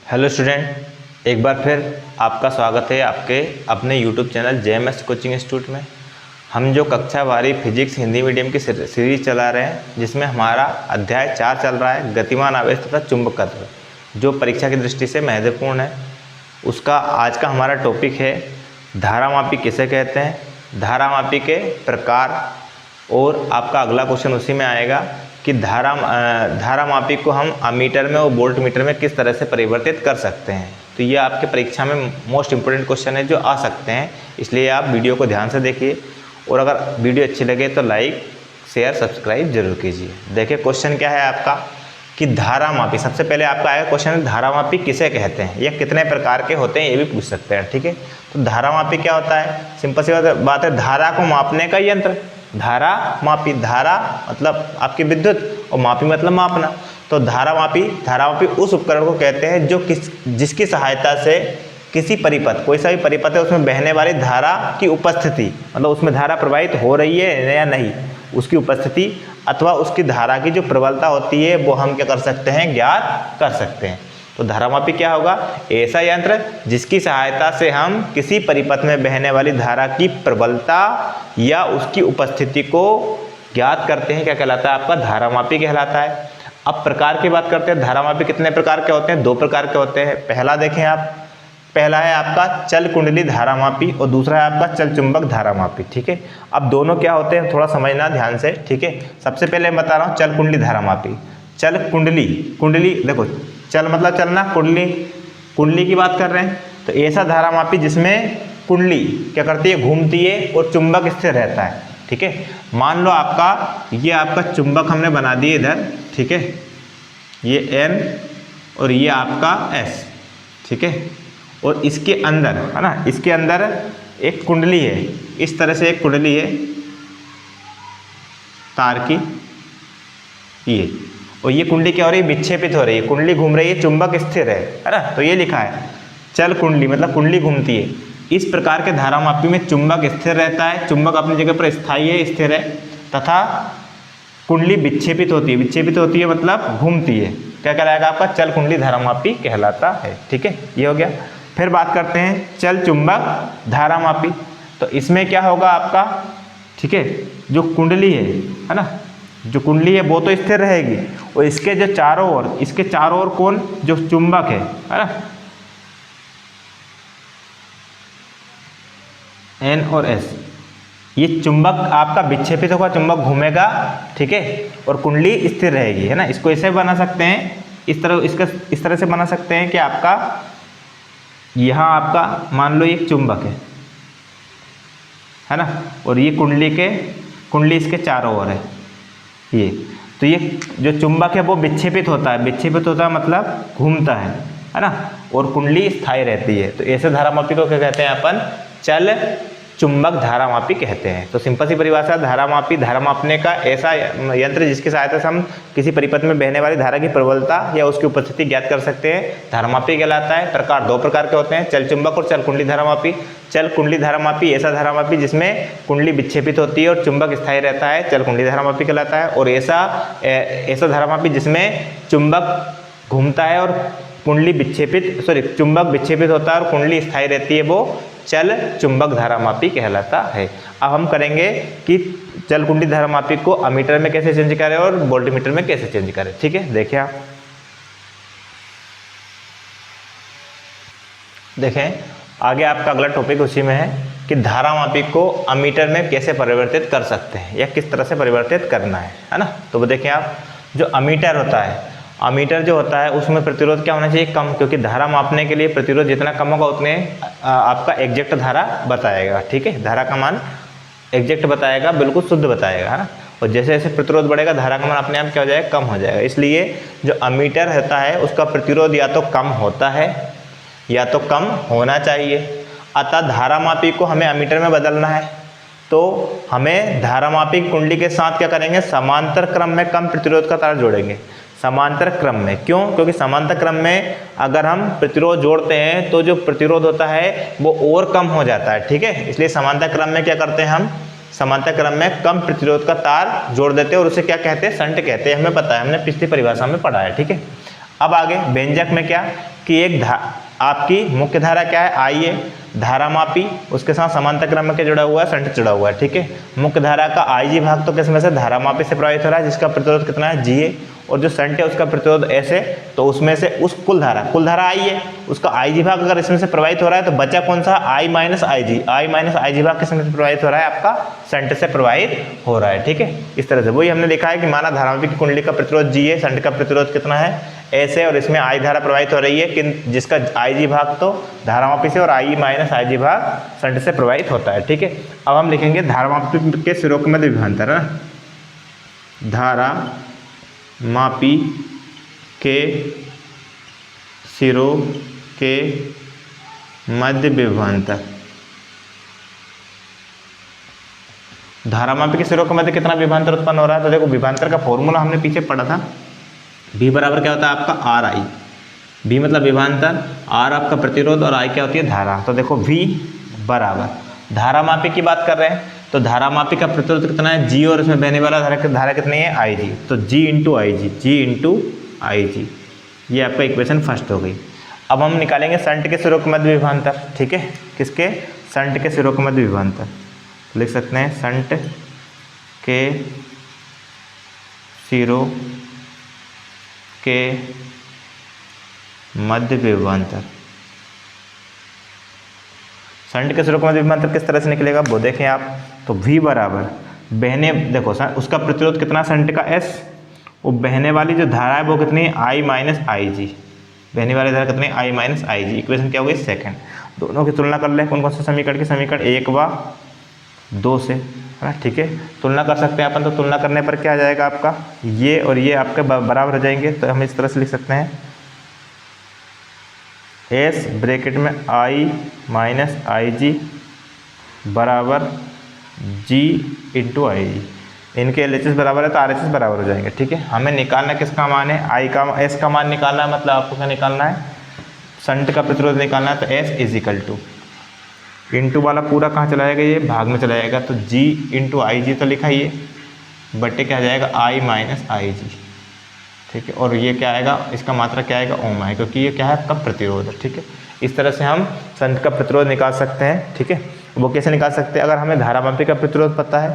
Hello student, एक बार फिर आपका स्वागत है आपके अपने YouTube channel JMS coaching institute में। हम जो कक्षा 12 फिजिक्स हिंदी मीडियम की सीरीज चला रहे हैं, जिसमें हमारा अध्याय 4 चल रहा है, गतिमान आवेश तथा चुंबकत्व, जो परीक्षा की दृष्टि से महत्वपूर्ण है। उसका आज का हमारा टॉपिक है धारामापी किसे कहते हैं, धारामापी के प्रकार। और आपका अगला क्वेश्चन उसी में आएगा कि धारामापी को हम अमीटर में और वोल्ट मीटर में किस तरह से परिवर्तित कर सकते हैं। तो ये आपके परीक्षा में मोस्ट इम्पोर्टेंट क्वेश्चन है जो आ सकते हैं, इसलिए आप वीडियो को ध्यान से देखिए। और अगर वीडियो अच्छी लगे तो लाइक शेयर सब्सक्राइब जरूर कीजिए। देखिए क्वेश्चन क्या है आपका कि धारामापी, सबसे पहले आपका आएगा क्वेश्चन धारामापी किसे कहते हैं या कितने प्रकार के होते हैं, ये भी पूछ सकते हैं। ठीक है, तो धारामापी क्या होता है? सिंपल सी बात है, धारा को मापने का यंत्र। धारा मापी, धारा मतलब आपकी विद्युत और मापी मतलब मापना। तो धारामापी उस उपकरण को कहते हैं जो जिसकी सहायता से किसी परिपथ, कोई सा भी परिपथ है, उसमें बहने वाली धारा की उपस्थिति, मतलब उसमें धारा प्रवाहित हो रही है या नहीं, उसकी उपस्थिति अथवा उसकी धारा की जो प्रबलता होती है वो हम क्या कर सकते हैं, ज्ञात कर सकते हैं। तो धारामापी क्या होगा? ऐसा यंत्र जिसकी सहायता से हम किसी परिपथ में बहने वाली धारा की प्रबलता या उसकी उपस्थिति को ज्ञात करते हैं। क्या कहलाता है? आपका धारामापी कहलाता है। अब प्रकार की बात करते हैं। धारामापी कितने प्रकार के होते हैं? 2 प्रकार के होते हैं। पहला देखें आप, पहला है आपका चल कुंडली धारामापी और दूसरा है आपका चल चुंबक धारामापी। ठीक है, अब दोनों क्या होते हैं थोड़ा समझना ध्यान से। ठीक है, सबसे पहले मैं बता रहा हूँ चल कुंडली धारामापी। चल कुंडली, देखो चल मतलब चलना, कुंडली की बात कर रहे हैं। तो ऐसा धारामापी जिसमें कुंडली क्या करती है, घूमती है और चुंबक स्थिर रहता है। ठीक है, मान लो ये आपका चुंबक हमने बना दिए इधर। ठीक है, ये N और ये आपका S। ठीक है, और इसके अंदर है ना, इसके अंदर एक कुंडली है, इस तरह से एक कुंडली है तार की, ये, और ये कुंडली क्या हो रही है, विक्षेपित हो रही है, कुंडली घूम रही है, चुंबक स्थिर है ना। तो ये लिखा है चल कुंडली मतलब कुंडली घूमती है। इस प्रकार के धारामापी में चुंबक स्थिर रहता है, चुंबक अपनी जगह पर स्थायी है, स्थिर है, तथा कुंडली विक्षेपित होती है मतलब घूमती है। क्या कहलाएगा? आपका चल कुंडली धारामापी कहलाता है। ठीक है, ये हो गया। फिर बात करते हैं चल चुंबक धारामापी। तो इसमें क्या होगा आपका, ठीक है, जो कुंडली है ना, जो कुंडली है वो तो स्थिर रहेगी, और इसके जो चारों ओर कौन, जो चुंबक है ना, N और S, ये चुंबक आपका विक्षेपित होगा, चुंबक घूमेगा। ठीक है, और कुंडली स्थिर रहेगी, है ना। इसको ऐसे बना सकते हैं, इस तरह से बना सकते हैं कि आपका यहाँ आपका मान लो एक चुंबक है ना, और ये कुंडली इसके चारों ओर है ये। तो ये जो चुंबक है वो विक्षेपित होता है मतलब घूमता है ना, और कुंडली स्थायी रहती है। तो ऐसे धारामापी को क्या कहते हैं अपन? चल चुंबक धारामापी कहते हैं। तो सिंपल सी परिभाषा, धारा मापने का ऐसा यंत्र जिसकी सहायता से हम किसी परिपथ में बहने वाली धारा की प्रबलता या उसकी उपस्थिति ज्ञात कर सकते हैं, धारामापी कहलाता है। प्रकार 2 प्रकार के होते हैं, चल चुंबक और चल कुंडली धारामापी। चल कुंडली धारामापी ऐसा धारामापी जिसमें कुंडली विक्षेपित होती है और चुंबक स्थायी रहता है, चल कुंडली धारामापी कहलाता है। और ऐसा धारामापी जिसमें चुंबक घूमता है और चुंबक विक्षेपित होता है और कुंडली स्थायी रहती है, वो चल चुंबक धारामापी कहलाता है। अब हम करेंगे कि चल कुंडली धारामापी को अमीटर में कैसे चेंज करें और वोल्टमीटर में कैसे चेंज करें। ठीक है, देखिए आप देखें आगे आपका अगला टॉपिक उसी में है कि धारामापी को अमीटर में कैसे परिवर्तित कर सकते हैं या किस तरह से परिवर्तित करना है ना। तो वो देखें आप, जो अमीटर होता है, अमीटर जो होता है उसमें प्रतिरोध क्या होना चाहिए, कम, क्योंकि धारा मापने के लिए प्रतिरोध जितना कम होगा उतने आपका एग्जैक्ट धारा बताएगा। ठीक है, धारा का मान एग्जैक्ट बताएगा, बिल्कुल शुद्ध बताएगा, है ना। और जैसे जैसे प्रतिरोध बढ़ेगा धारा का मान अपने आप क्या हो जाएगा, कम हो जाएगा। इसलिए जो अमीटर होता है उसका प्रतिरोध या तो कम होता है या तो कम होना चाहिए। अतः धारामापी को हमें अमीटर में बदलना है, तो हमें धारामापी कुंडली के साथ क्या करेंगे, समांतर क्रम में कम प्रतिरोध का तार जोड़ेंगे। समांतर क्रम में क्यों? क्योंकि समांतर क्रम में अगर हम प्रतिरोध जोड़ते हैं तो जो प्रतिरोध होता है वो और कम हो जाता है। ठीक है, इसलिए समांतर क्रम में क्या करते हैं हम, समांतर क्रम में कम प्रतिरोध का तार जोड़ देते हैं और उसे क्या कहते हैं, शंट कहते हैं। हमें पता है, हमने पिछली परिभाषा में पढ़ा है। ठीक है, अब आगे व्यंजक में क्या, कि आपकी मुख्य धारा क्या है, आई है, धारामापी उसके साथ समांतर क्रम में क्या जुड़ा हुआ है, शंट जुड़ा हुआ है, ठीक है। मुख्य धारा का आई जी भाग तो किस में से, धारामापी से प्रवाहित हो रहा है, जिसका प्रतिरोध कितना है, जी है, और जो शंट है उसका प्रतिरोध एस है। तो उसमें से उस कुल धारा आई है, उसका आई जी भाग अगर इसमें से प्रवाहित हो रहा है तो बचा कौन सा, आई माइनस आई जी भाग किस में से प्रवाहित हो रहा है, आपका शंट से प्रवाहित हो रहा है, ठीक है। इस तरह से वही हमने देखा है कि माना धारामापी की कुंडली का प्रतिरोध जी है, शंट का प्रतिरोध कितना है, ऐसे, और इसमें आई धारा प्रवाहित हो रही है कि जिसका आई जी भाग तो धारामापी से और आई माइनस आई जी भाग शंट से प्रवाहित होता है, ठीक है। अब हम लिखेंगे धारामापी के सिरों के मध्य विभवांतर, है ना, धारामापी के सिरों के मध्य विभवांतर। धारामापी के सिरों के मध्य कितना विभवांतर उत्पन्न हो रहा है, तो देखो विभवांतर का फॉर्मूला हमने पीछे पढ़ा था, V बराबर क्या होता है आपका, आर आई। V मतलब विभवांतर, आर आपका प्रतिरोध, और आई क्या होती है, धारा। तो देखो V बराबर धारामापी की बात कर रहे हैं तो धारामापी का प्रतिरोध कितना है, G, और इसमें बहने वाला धारा कितनी है, आई जी। तो G इंटू आई जी, ये आपका इक्वेशन फर्स्ट हो गई। अब हम निकालेंगे शंट के सिरों के मध्य विभवांतर, ठीक है। किसके, शंट के सिरों के मध्य विभवांतर। लिख सकते हैं शंट के सिरों के मध्य विभवांतर। शंट के सिरों का मध्य विभवांतर किस तरह से निकलेगा वो देखें आप। तो V बराबर बहने, देखो उसका प्रतिरोध कितना शंट का S, वो बहने वाली जो धारा है वो कितनी है, I माइनस आई जी। बहने वाली धारा कितनी, I minus I G. Equation क्या हो गई, सेकंड। दोनों की तुलना कर ले, कौन कौन से समीकरण की, समीकरण 1 व 2 से, है ना, ठीक है। तुलना कर सकते हैं अपन, तो तुलना करने पर क्या आ जाएगा आपका, ये और ये आपके बराबर हो जाएंगे। तो हम इस तरह से लिख सकते हैं एस ब्रैकेट में आई माइनस आई जी बराबर जी इंटू आई जी। इनके एल एच एस बराबर है तो आर एच एस बराबर हो जाएंगे, ठीक है। हमें निकालना किसका मान है, आई का, एस का मान निकालना है, मतलब आपको क्या निकालना है, शंट का प्रतिरोध निकालना है। तो S is equal to, into वाला पूरा कहाँ चला जाएगा, ये भाग में चला जाएगा। तो जी इंटू आई जी तो लिखा ये, बट्टे क्या आ जाएगा, आई माइनस आई जी, ठीक है। और ये क्या आएगा, इसका मात्रा क्या आएगा, ओम है, क्योंकि ये क्या है आपका प्रतिरोध है, ठीक है। इस तरह से हम शंट का प्रतिरोध निकाल सकते हैं, ठीक है। वो कैसे निकाल सकते हैं, अगर हमें धारामापी का प्रतिरोध पता है,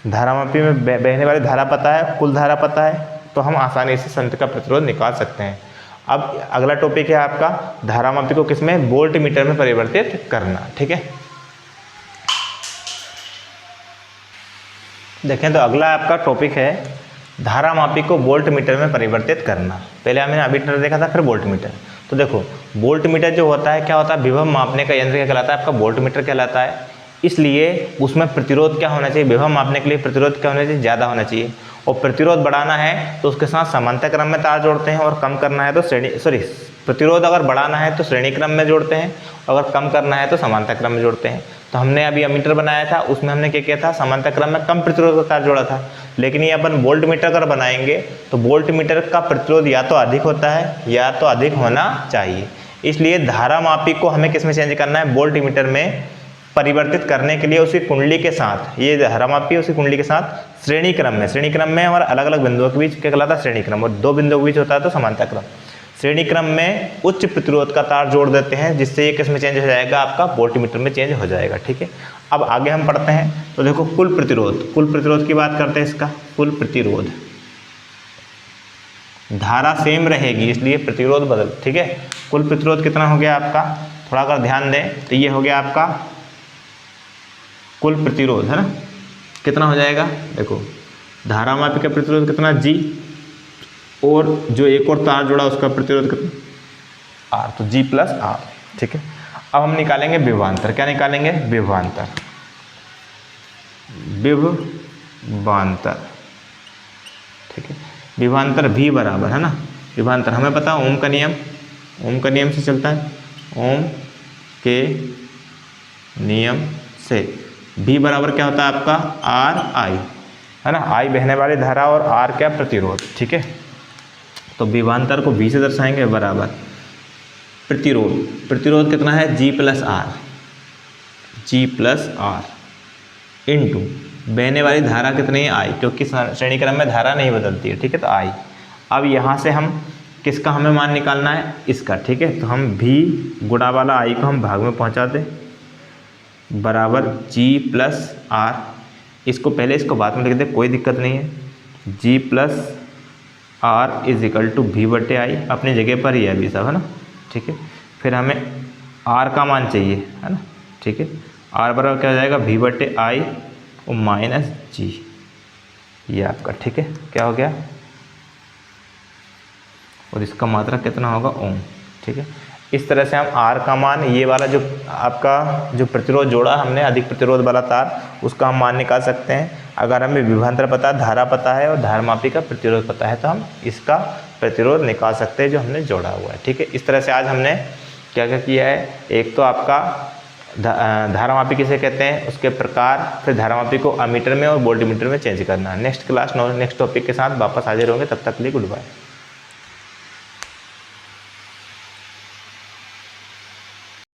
धारामापी में बहने वाली धारा पता है, कुल धारा पता है, तो हम आसानी से शंट का प्रतिरोध निकाल सकते हैं। अब अगला टॉपिक है आपका धारामापी को किसमें, वोल्ट मीटर में परिवर्तित करना, ठीक है। देखें तो अगला आपका टॉपिक है धारामापी को वोल्ट मीटर में परिवर्तित करना। पहले हमने अमीटर देखा था, फिर वोल्ट मीटर। तो देखो वोल्ट मीटर जो होता है क्या होता है, विभव मापने का यंत्र क्या कहलाता है, आपका वोल्ट मीटर कहलाता है। इसलिए उसमें प्रतिरोध क्या होना चाहिए, विभव मापने के लिए प्रतिरोध क्या होना चाहिए, ज़्यादा होना चाहिए। और प्रतिरोध बढ़ाना है तो उसके साथ समांतर क्रम में तार जोड़ते हैं, और कम करना है तो प्रतिरोध अगर बढ़ाना है तो श्रेणी क्रम में जोड़ते हैं, अगर कम करना है तो समांतर क्रम में जोड़ते हैं। तो हमने अभी अमीटर बनाया था, उसमें हमने क्या किया था, समांतर क्रम में कम प्रतिरोध का तार जोड़ा था। लेकिन ये अपन वोल्ट मीटर अगर बनाएंगे तो वोल्ट मीटर का प्रतिरोध या तो अधिक होता है या तो अधिक होना चाहिए। इसलिए धारामापी को हमें किस में चेंज करना है, वोल्ट मीटर में परिवर्तित करने के लिए उसी कुंडली के साथ, ये धारामापी उसी कुंडली के साथ श्रेणी क्रम में और अलग अलग बिंदुओं के बीच क्या कहलाता है, श्रेणी क्रम। और दो बिंदुओं के बीच होता है तो समांतर क्रम। श्रेणी क्रम में उच्च प्रतिरोध का तार जोड़ देते हैं, जिससे ये किस में चेंज हो जाएगा, आपका वोल्ट मीटर में चेंज हो जाएगा, ठीक है। अब आगे हम पढ़ते हैं। तो देखो कुल प्रतिरोध की बात करते हैं। इसका कुल प्रतिरोध, धारा सेम रहेगी इसलिए प्रतिरोध बदल, ठीक है। कुल प्रतिरोध कितना हो गया आपका, थोड़ा अगर ध्यान दें तो ये हो गया आपका कुल प्रतिरोध, है ना। कितना हो जाएगा, देखो धारामापी का प्रतिरोध कितना, जी, और जो एक और तार जुड़ा उसका प्रतिरोध कितना, आर, तो जी प्लस आर, ठीक है। अब हम निकालेंगे विभवांतर। क्या निकालेंगे, विभवांतर, ठीक है। विभवांतर भी बराबर, है ना, विभवांतर हमें पता है ओम का नियम से चलता है, ओम के नियम से भी बराबर क्या होता है आपका, आर आई, है ना। आई बहने वाली धारा और आर क्या, प्रतिरोध, ठीक है। तो विभवांतर को भी से दर्शाएंगे, बराबर प्रतिरोध कितना है, जी प्लस आर इंटू बहने वाली धारा कितनी है, आई, क्योंकि श्रेणी क्रम में धारा नहीं बदलती है, ठीक है। तो आई। अब यहाँ से हम किसका हमें मान निकालना है, इसका। ठीक है, तो हम V गुणा वाला I को हम भाग में पहुंचा दें बराबर G प्लस R। इसको पहले इसको बाद में लिख दे, कोई दिक्कत नहीं है। G plus R is equal to V बटे I, अपनी जगह पर ही है अभी सब, है ना। ठीक है, फिर हमें R का मान चाहिए, है ना। ठीक है, R बराबर क्या हो जाएगा, V बटे I और माइनस G, ये आपका। ठीक है, क्या हो गया, और इसका मात्रा कितना होगा, ओम। ठीक है, इस तरह से हम R का मान, ये वाला जो आपका जो प्रतिरोध जोड़ा हमने अधिक प्रतिरोध वाला तार, उसका हम मान निकाल सकते हैं। अगर हमें विभवांतर पता है, धारा पता है और धारमापी का प्रतिरोध पता है, तो हम इसका प्रतिरोध निकाल सकते हैं जो हमने जोड़ा हुआ है। ठीक है, इस तरह से आज हमने क्या क्या किया है, एक तो आपका धारामापी किसे कहते हैं, उसके प्रकार, फिर धारामापी को अमीटर में और वोल्टमीटर में चेंज करना। नेक्स्ट क्लास नेक्स्ट टॉपिक के साथ वापस हाजिर होंगे, तब तक के लिए गुड बाय।